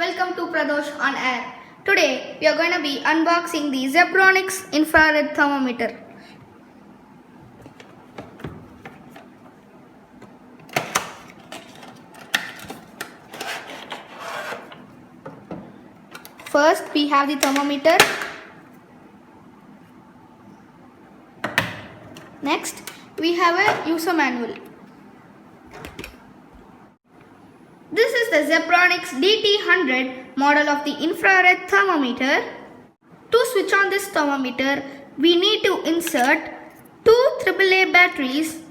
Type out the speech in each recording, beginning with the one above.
welcome to Pradosh on Air. Today we are going to be unboxing the Zebronics infrared thermometer. First we have the thermometer. Next we have a user manual. This is the Zebronics DT100 model of the infrared thermometer. To switch on this thermometer, we need to insert two AAA batteries.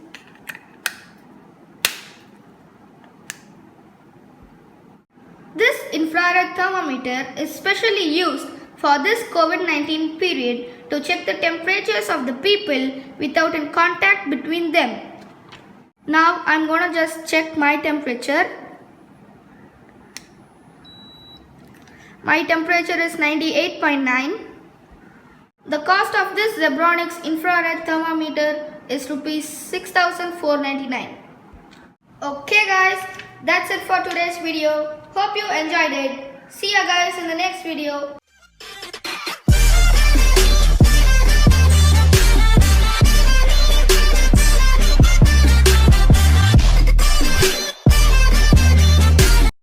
This infrared thermometer is specially used for this COVID-19 period to check the temperatures of the people without any contact between them. Now I'm gonna just check my temperature. My temperature is 98.9. The cost of this Zebronics infrared thermometer is Rs 6,499. Okay guys, that's it for today's video. Hope you enjoyed it. See you guys in the next video.